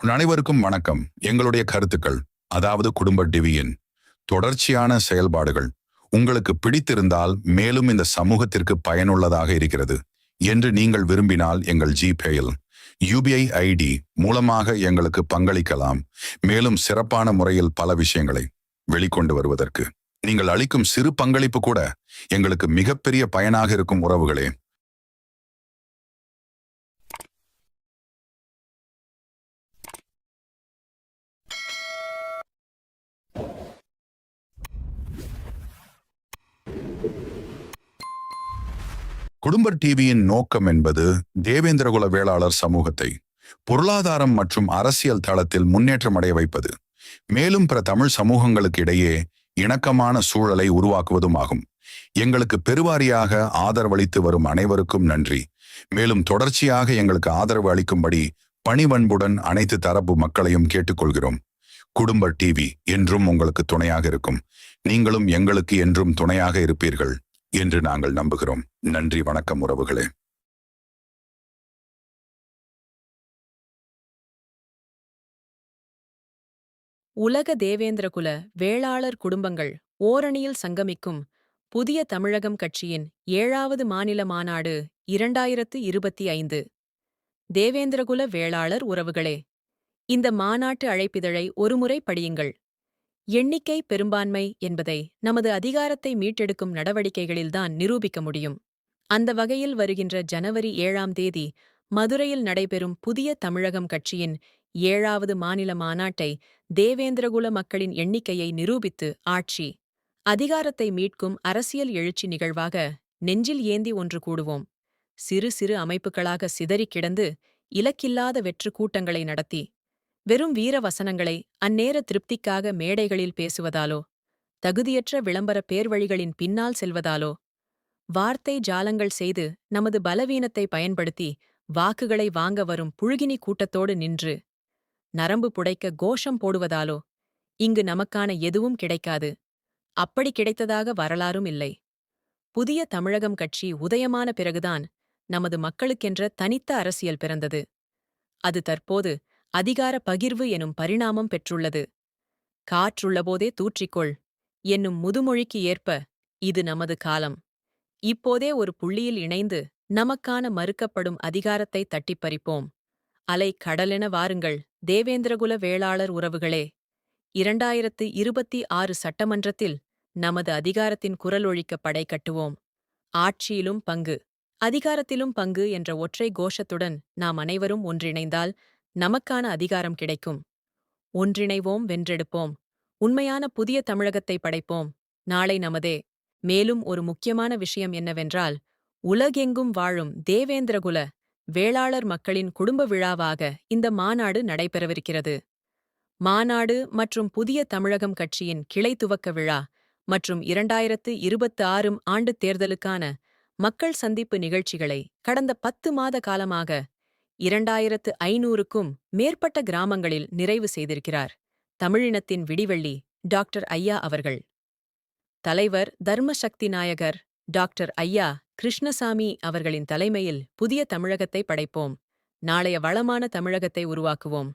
அனைவருக்கும் வணக்கம். எங்களுடைய கருத்துக்கள், அதாவது குடும்ப டிவியின் தொடர்ச்சியான செயல்பாடுகள் உங்களுக்கு பிடித்திருந்தால், மேலும் இந்த சமூகத்திற்கு பயனுள்ளதாக இருக்கிறது என்று நீங்கள் விரும்பினால், எங்கள் ஜிபேயில் UPI ID மூலமாக எங்களுக்கு பங்களிக்கலாம். மேலும் சிறப்பான முறையில் பல விஷயங்களை வெளிக்கொண்டு வருவதற்கு நீங்கள் அளிக்கும் சிறு பங்களிப்பு கூட எங்களுக்கு மிகப்பெரிய பயனாக இருக்கும். உறவுகளே, குடும்ப டிவியின் நோக்கம் என்பது தேவேந்திரகுல வேளாளர் சமூகத்தை பொருளாதாரம் மற்றும் அரசியல் தளத்தில் முன்னேற்றம் அடைய வைப்பது, மேலும் பிற தமிழ் சமூகங்களுக்கு இடையே இணக்கமான சூழலை உருவாக்குவதும் ஆகும். எங்களுக்கு பெருவாரியாக ஆதரவளித்து வரும் அனைவருக்கும் நன்றி. மேலும் தொடர்ச்சியாக எங்களுக்கு ஆதரவு அளிக்கும்படி பணிவன்புடன் அனைத்து தரப்பு மக்களையும் கேட்டுக்கொள்கிறோம். குடும்ப டிவி என்றும் உங்களுக்கு துணையாக இருக்கும். நீங்களும் எங்களுக்கு என்றும் துணையாக இருப்பீர்கள் என்று நாங்கள் நம்புகிறோம். நன்றி, வணக்கம் உறவுகளே. உலக தேவேந்திரகுல வேளாளர் குடும்பங்கள் ஓரணியில் சங்கமிக்கும் புதிய தமிழகம் கட்சியின் 7வது மாநில மாநாடு 2025. தேவேந்திரகுல வேளாளர் உறவுகளே, இந்த மாநாட்டு அழைப்பிதழை ஒருமுறை படியுங்கள். எண்ணிக்கை பெரும்பான்மை என்பதை நமது அதிகாரத்தை மீட்டெடுக்கும் நடவடிக்கைகளில்தான் நிரூபிக்க முடியும். அந்த வகையில் வருகின்ற ஜனவரி 7ஆம் தேதி மதுரையில் நடைபெறும் புதிய தமிழகம் கட்சியின் 7வது மாநில மாநாட்டை தேவேந்திரகுல மக்களின் எண்ணிக்கையை நிரூபித்து ஆட்சி அதிகாரத்தை மீட்கும் அரசியல் எழுச்சி நிகழ்வாக நெஞ்சில் ஏந்தி ஒன்று கூடுவோம். சிறு சிறு அமைப்புகளாக சிதறிக் கிடந்து இலக்கில்லாத வெற்று கூட்டங்களை நடத்தி வெறும் வீர வசனங்களை அந்நேர திருப்திக்காக மேடைகளில் பேசுவதாலோ, தகுதியற்ற விளம்பர பேர்வழிகளின் பின்னால் செல்வதாலோ, வார்த்தை ஜாலங்கள் செய்து நமது பலவீனத்தை பயன்படுத்தி வாக்குகளை வாங்க வரும் புழுகினி கூட்டத்தோடு நின்று நரம்பு புடைக்க கோஷம் போடுவதாலோ இங்கு நமக்கான எதுவும் கிடைக்காது. அப்படி கிடைத்ததாக வரலாறும் இல்லை. புதிய தமிழகம் கட்சி உதயமான பிறகுதான் நமது மக்களுக்கென்ற தனித்த அரசியல் பிறந்தது. அது தற்போது அதிகார பகிர்வு எனும் பரிணாமம் பெற்றுள்ளது. காற்றுள்ளபோதே தூற்றிக்கொள் என்னும் முதுமொழிக்கு ஏற்ப இது நமது காலம். இப்போதே ஒரு புள்ளியில் இணைந்து நமக்கான மறுக்கப்படும் அதிகாரத்தை தட்டிப் பறிப்போம். அலை கடலென வாருங்கள் தேவேந்திரகுல வேளாளர் உறவுகளே. 2026 சட்டமன்றத்தில் நமது அதிகாரத்தின் குரல் ஒழிக்க படை கட்டுவோம். ஆட்சியிலும் பங்கு, அதிகாரத்திலும் பங்கு என்ற ஒற்றை கோஷத்துடன் நாம் அனைவரும் ஒன்றிணைந்தால் நமக்கான அதிகாரம் கிடைக்கும். ஒன்றிணைவோம், வென்றெடுப்போம். உண்மையான புதிய தமிழகத்தை படைப்போம். நாளை நமதே. மேலும் ஒரு முக்கியமான விஷயம் என்னவென்றால், உலகெங்கும் வாழும் தேவேந்திரகுல வேளாளர் மக்களின் குடும்ப விழாவாக இந்த மாநாடு நடைபெறவிருக்கிறது. மாநாடு மற்றும் புதிய தமிழகம் கட்சியின் கிளை துவக்க விழா மற்றும் 2026 ஆண்டு தேர்தலுக்கான மக்கள் சந்திப்பு நிகழ்ச்சிகளை கடந்த 10 மாத காலமாக 2500க்கும் மேற்பட்ட கிராமங்களில் நிறைவு செய்திருக்கிறார் தமிழினத்தின் விடிவெள்ளி டாக்டர் ஐயா அவர்கள். தலைவர் தர்மசக்தி நாயகர் டாக்டர் ஐயா கிருஷ்ணசாமி அவர்களின் தலைமையில் புதிய தமிழகத்தை படைப்போம். நாளைய வளமான தமிழகத்தை உருவாக்குவோம்.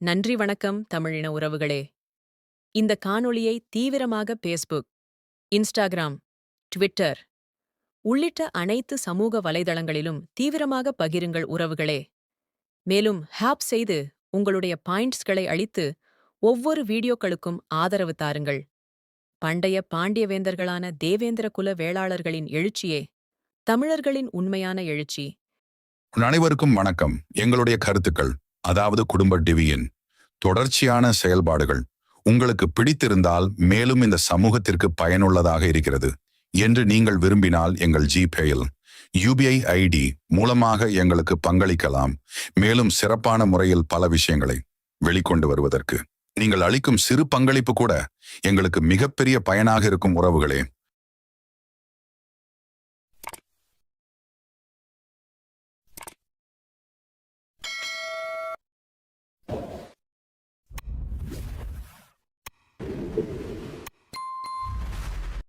நன்றி, வணக்கம் தமிழின உறவுகளே. இந்த காணொளியை தீவிரமாக பேஸ்புக், இன்ஸ்டாகிராம், ட்விட்டர் உள்ளிட்ட அனைத்து சமூக வலைதளங்களிலும் தீவிரமாக பகிருங்கள் உறவுகளே. மேலும் ஹேப் செய்து உங்களுடைய பாயிண்ட்ஸ்களை அளித்து ஒவ்வொரு வீடியோக்களுக்கும் ஆதரவு தாருங்கள். பண்டைய பாண்டியவேந்தர்களான தேவேந்திர குல வேளாளர்களின் எழுச்சியே தமிழர்களின் உண்மையான எழுச்சி. அனைவருக்கும் வணக்கம். எங்களுடைய கருத்துக்கள், அதாவது குடும்ப டிவியின் தொடர்ச்சியான செயல்பாடுகள் உங்களுக்கு பிடித்திருந்தால், மேலும் இந்த சமூகத்திற்கு பயனுள்ளதாக இருக்கிறது என்று நீங்கள் விரும்பினால், எங்கள் ஜிபேயில் UPI ID மூலமாக எங்களுக்கு பங்களிக்கலாம். மேலும் சிறப்பான முறையில் பல விஷயங்களை வெளிக்கொண்டு வருவதற்கு நீங்கள் அளிக்கும் சிறு பங்களிப்பு கூட எங்களுக்கு மிகப்பெரிய பயனாக இருக்கும். உறவுகளே,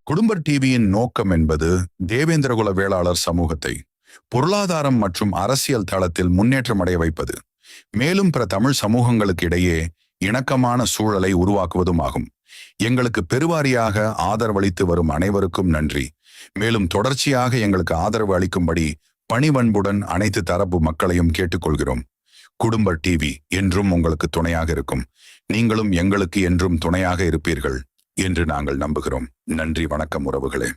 குடும்ப டிவியின் நோக்கம் என்பது தேவேந்திரகுல வேளாளர் சமூகத்தை பொருளாதாரம் மற்றும் அரசியல் தளத்தில் முன்னேற்றம் அடைய வைப்பது, மேலும் பிற தமிழ் சமூகங்களுக்கு இடையே இணக்கமான சூழலை உருவாக்குவதும் ஆகும். எங்களுக்கு பெருவாரியாக ஆதரவளித்து வரும் அனைவருக்கும் நன்றி. மேலும் தொடர்ச்சியாக எங்களுக்கு ஆதரவு அளிக்கும்படி பணிவன்புடன் அனைத்து தரப்பு மக்களையும் கேட்டுக்கொள்கிறோம். குடும்ப டிவி என்றும் உங்களுக்கு துணையாக இருக்கும். நீங்களும் எங்களுக்கு என்றும் துணையாக இருப்பீர்கள் என்று நாங்கள் நம்புகிறோம். நன்றி, வணக்கம் உறவுகளே.